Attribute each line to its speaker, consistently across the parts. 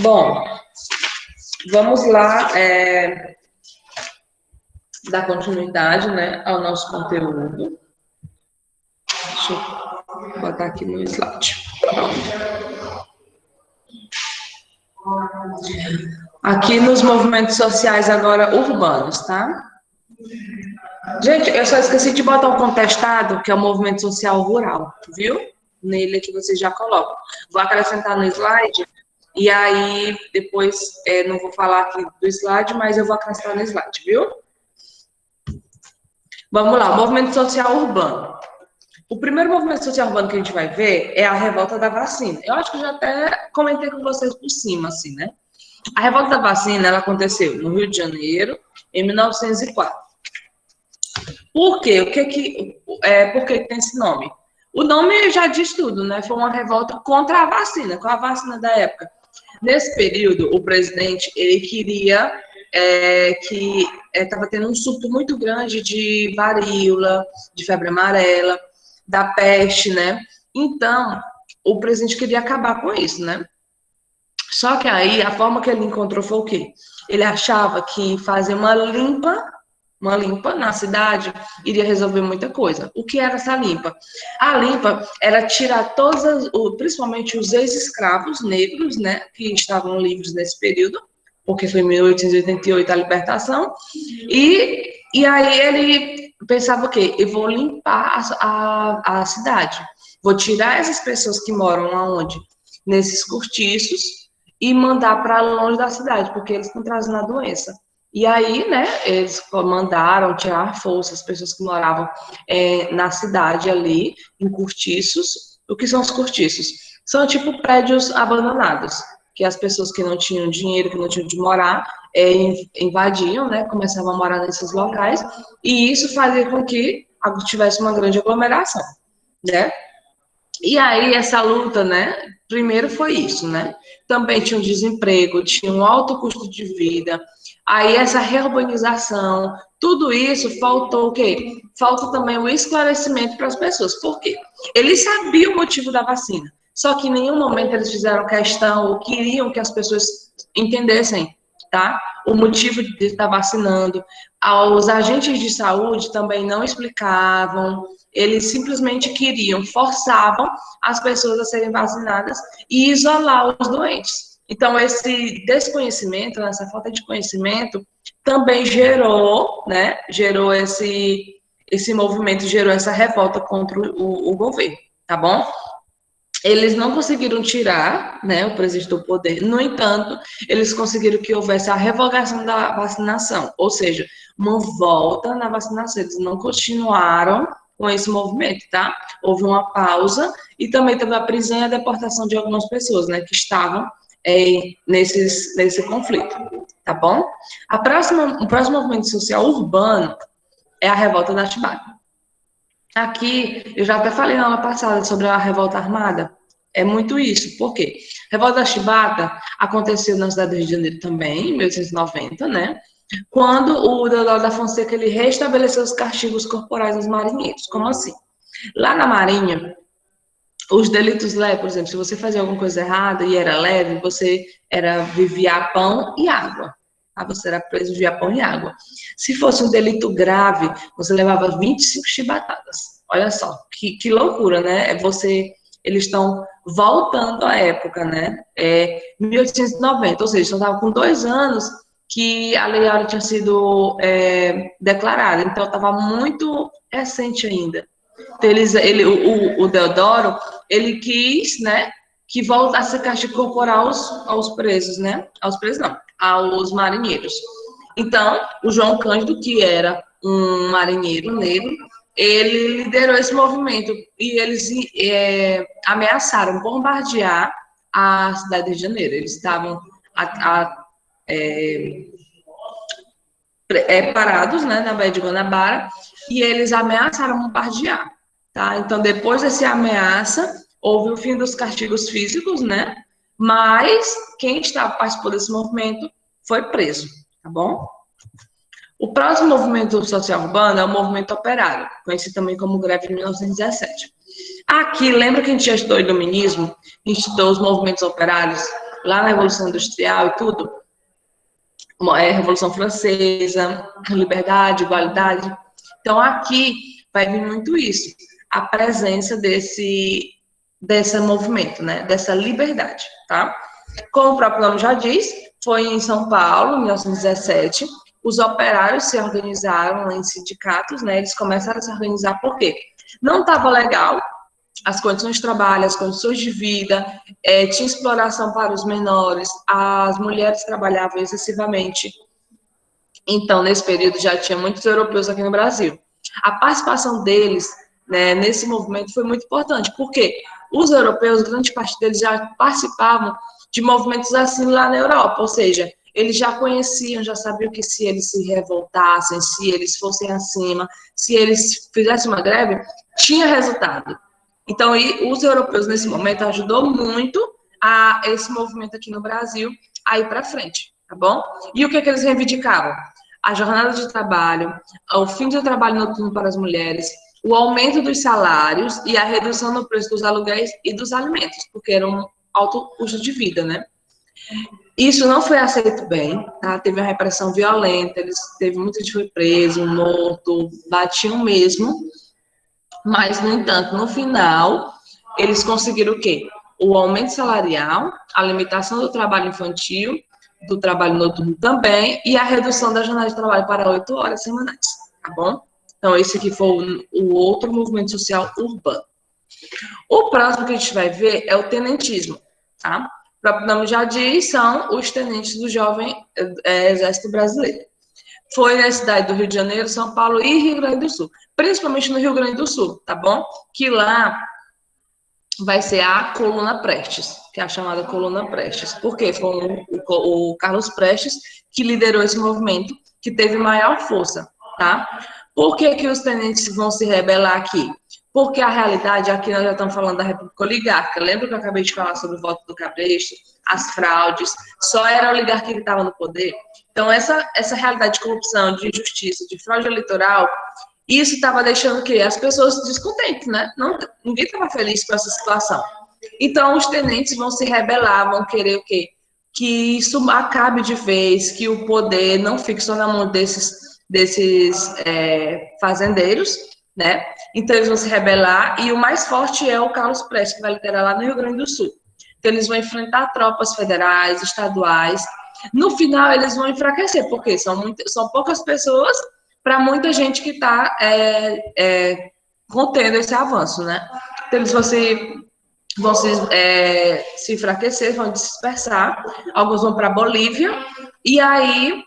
Speaker 1: Bom, vamos lá dar continuidade, né, ao nosso conteúdo. Deixa eu botar aqui no slide. Aqui nos movimentos sociais agora urbanos, tá? Gente, eu só esqueci de botar o contestado, que é o movimento social rural, viu? Nele aqui vocês já colocam. Vou acrescentar no slide, e aí depois, não vou falar aqui do slide, mas eu vou acrescentar no slide, viu? Vamos lá, o movimento social urbano. O primeiro movimento social urbano que a gente vai ver é a revolta da vacina. Eu acho que eu já até comentei com vocês por cima, assim, né? A revolta da vacina, ela aconteceu no Rio de Janeiro, em 1904. Por quê? Por que tem esse nome? O nome já diz tudo, né? Foi uma revolta contra a vacina, com a vacina da época. Nesse período, o presidente, ele queria que estava tendo um surto muito grande de varíola, de febre amarela, da peste, né? Então, o presidente queria acabar com isso, né? Só que aí, a forma que ele encontrou foi o quê? Ele achava que fazer uma limpa na cidade iria resolver muita coisa. O que era essa limpa? A limpa era tirar principalmente os ex-escravos negros, né, que estavam livres nesse período, porque foi em 1888 a libertação, e aí ele pensava o quê? Eu vou limpar a cidade, vou tirar essas pessoas que moram aonde? Nesses cortiços, e mandar para longe da cidade, porque eles estão trazendo a doença. E aí, né, eles mandaram tirar força as pessoas que moravam na cidade ali, em cortiços. O que são os cortiços? São tipo prédios abandonados, que as pessoas que não tinham dinheiro, que não tinham de morar, invadiam, né, começavam a morar nesses locais, e isso fazia com que tivesse uma grande aglomeração, né? E aí, essa luta, né, primeiro foi isso, né? Também tinha um desemprego, tinha um alto custo de vida, aí essa reurbanização, tudo isso faltou o quê? Falta também o esclarecimento para as pessoas. Por quê? Eles sabiam o motivo da vacina, só que em nenhum momento eles fizeram questão ou queriam que as pessoas entendessem, tá? O motivo de estar vacinando. Os agentes de saúde também não explicavam, eles simplesmente forçavam as pessoas a serem vacinadas e isolar os doentes. Então, esse desconhecimento, essa falta de conhecimento, também gerou, né, esse movimento, gerou essa revolta contra o governo, tá bom? Eles não conseguiram tirar, né, o presidente do poder. No entanto, eles conseguiram que houvesse a revogação da vacinação, ou seja, uma volta na vacinação. Eles não continuaram com esse movimento, tá? Houve uma pausa e também teve a prisão e a deportação de algumas pessoas, né, que estavam nesse conflito, tá bom? O próximo movimento social urbano é a revolta da Chibata. Aqui, eu já até falei na aula passada sobre a revolta armada, é muito isso, por quê? A revolta da Chibata aconteceu na cidade do Rio de Janeiro também, em 1890, né? Quando o Deodoro da Fonseca, ele restabeleceu os castigos corporais aos marinheiros. Como assim? Lá na Marinha, os delitos leves, por exemplo, se você fazia alguma coisa errada e era leve, você vivia pão e água. Você era preso via pão e água. Se fosse um delito grave, você levava 25 chibatadas. Olha só, que loucura, né? Eles estão voltando à época, né? 1890, ou seja, estava com 2 anos que a Lei Áurea tinha sido declarada, então estava muito recente ainda. Então, o Deodoro, ele quis, né, que voltasse a castigo corporal aos presos, né? Aos presos não, aos marinheiros. Então, o João Cândido, que era um marinheiro negro, ele liderou esse movimento e eles ameaçaram bombardear a cidade de Rio de Janeiro. Eles estavam parados, né, na Baía de Guanabara, e eles ameaçaram bombardear, tá? Então, depois dessa ameaça, houve o fim dos castigos físicos, né? Mas quem participou desse movimento foi preso, tá bom? O próximo movimento social urbano é o movimento operário, conhecido também como greve de 1917. Aqui, lembra que a gente já estudou iluminismo? A gente estudou os movimentos operários lá na Revolução Industrial e tudo? Revolução Francesa, liberdade, igualdade. Então, aqui vai vir muito isso, a presença desse movimento, né? Dessa liberdade, tá? Como o próprio nome já diz, foi em São Paulo, em 1917, os operários se organizaram em sindicatos, né? Eles começaram a se organizar por quê? Não estava legal as condições de trabalho, as condições de vida, tinha exploração para os menores, as mulheres trabalhavam excessivamente. Então, nesse período, já tinha muitos europeus aqui no Brasil. A participação deles, né, nesse movimento foi muito importante, porque os europeus, grande parte deles já participavam de movimentos assim lá na Europa, ou seja, eles já conheciam, já sabiam que se eles se revoltassem, se eles fossem acima, se eles fizessem uma greve, tinha resultado. Então, os europeus, nesse momento, ajudou muito a esse movimento aqui no Brasil a ir para frente, tá bom? E o que eles reivindicavam? A jornada de trabalho, o fim do trabalho noturno para as mulheres, o aumento dos salários e a redução no preço dos aluguéis e dos alimentos, porque era um alto custo de vida, né? Isso não foi aceito bem, tá? Teve uma repressão violenta, teve muita gente foi preso, morto, batiam mesmo, mas, no entanto, no final, eles conseguiram o quê? O aumento salarial, a limitação do trabalho infantil, do trabalho noturno também, e a redução da jornada de trabalho para 8 horas semanais, tá bom? Então, esse aqui foi o outro movimento social urbano. O próximo que a gente vai ver é o tenentismo, tá? O próprio nome já diz, são os tenentes do jovem Exército Brasileiro. Foi na cidade do Rio de Janeiro, São Paulo e Rio Grande do Sul. Principalmente no Rio Grande do Sul, tá bom? Que lá vai ser a Coluna Prestes, que é a chamada Coluna Prestes. Por quê? Foi o Carlos Prestes que liderou esse movimento, que teve maior força, tá? Por que os tenentes vão se rebelar aqui? Porque a realidade, aqui nós já estamos falando da República Oligárquica. Lembra que eu acabei de falar sobre o voto do Cabresto, as fraudes, só era a oligarquia que estava no poder? Então, essa realidade de corrupção, de injustiça, de fraude eleitoral, isso estava deixando o quê? As pessoas descontentes, né? Ninguém estava feliz com essa situação. Então, os tenentes vão se rebelar, vão querer o quê? Que isso acabe de vez, que o poder não fique só na mão desses fazendeiros, né? Então, eles vão se rebelar, e o mais forte é o Carlos Prestes, que vai liderar lá no Rio Grande do Sul. Então, eles vão enfrentar tropas federais, estaduais. No final, eles vão enfraquecer, porque são poucas pessoas para muita gente que está contendo esse avanço, né? Então, eles vão se enfraquecer, vão dispersar, alguns vão para a Bolívia, e aí,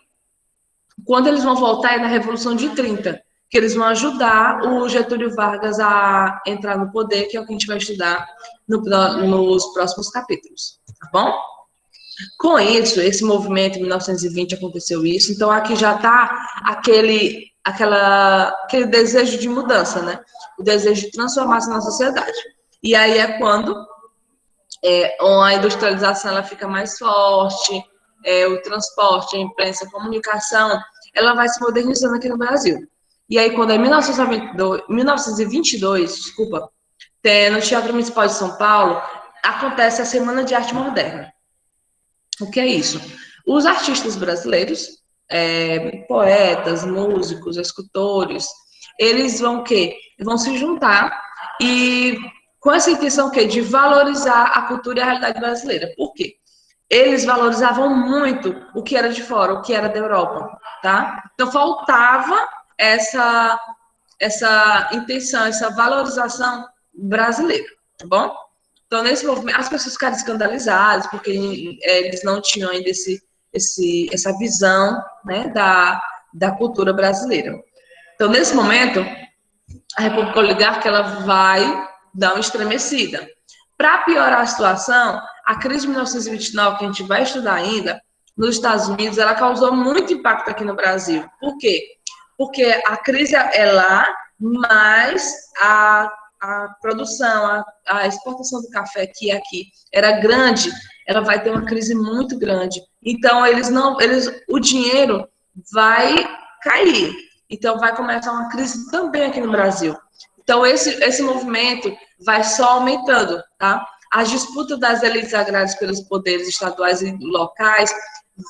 Speaker 1: quando eles vão voltar, é na Revolução de 30, que eles vão ajudar o Getúlio Vargas a entrar no poder, que é o que a gente vai estudar nos próximos capítulos, tá bom? Com isso, esse movimento, em 1920, aconteceu isso, então aqui já está aquele desejo de mudança, né? O desejo de transformação na sociedade. E aí é quando a industrialização ela fica mais forte, o transporte, a imprensa, a comunicação, ela vai se modernizando aqui no Brasil. E aí, quando é 1922, no Teatro Municipal de São Paulo, acontece a Semana de Arte Moderna. O que é isso? Os artistas brasileiros, poetas, músicos, escultores, eles vão se juntar e com essa intenção de valorizar a cultura e a realidade brasileira. Por quê? Eles valorizavam muito o que era de fora, o que era da Europa, tá? Então faltava essa intenção, essa valorização brasileira, tá bom? Então, nesse movimento, as pessoas ficaram escandalizadas, porque eles não tinham ainda essa visão, né, da cultura brasileira. Então, nesse momento, a República Oligárquica ela vai dar uma estremecida. Para piorar a situação, a crise de 1929, que a gente vai estudar ainda, nos Estados Unidos, ela causou muito impacto aqui no Brasil. Por quê? Porque a crise é lá, mas a produção, a exportação do café que aqui era grande, ela vai ter uma crise muito grande. Então, o dinheiro vai cair. Então, vai começar uma crise também aqui no Brasil. Então, esse movimento vai só aumentando, tá? As disputas das elites agrárias pelos poderes estaduais e locais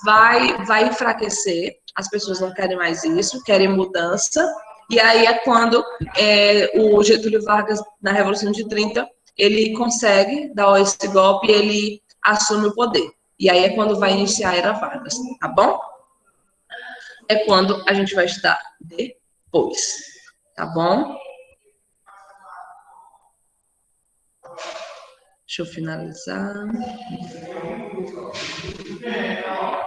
Speaker 1: vai enfraquecer, as pessoas não querem mais isso, querem mudança, e aí é quando o Getúlio Vargas, na Revolução de 30, ele consegue dar esse golpe e ele assume o poder. E aí é quando vai iniciar a Era Vargas, tá bom? É quando a gente vai estudar depois, tá bom? Deixa eu finalizar.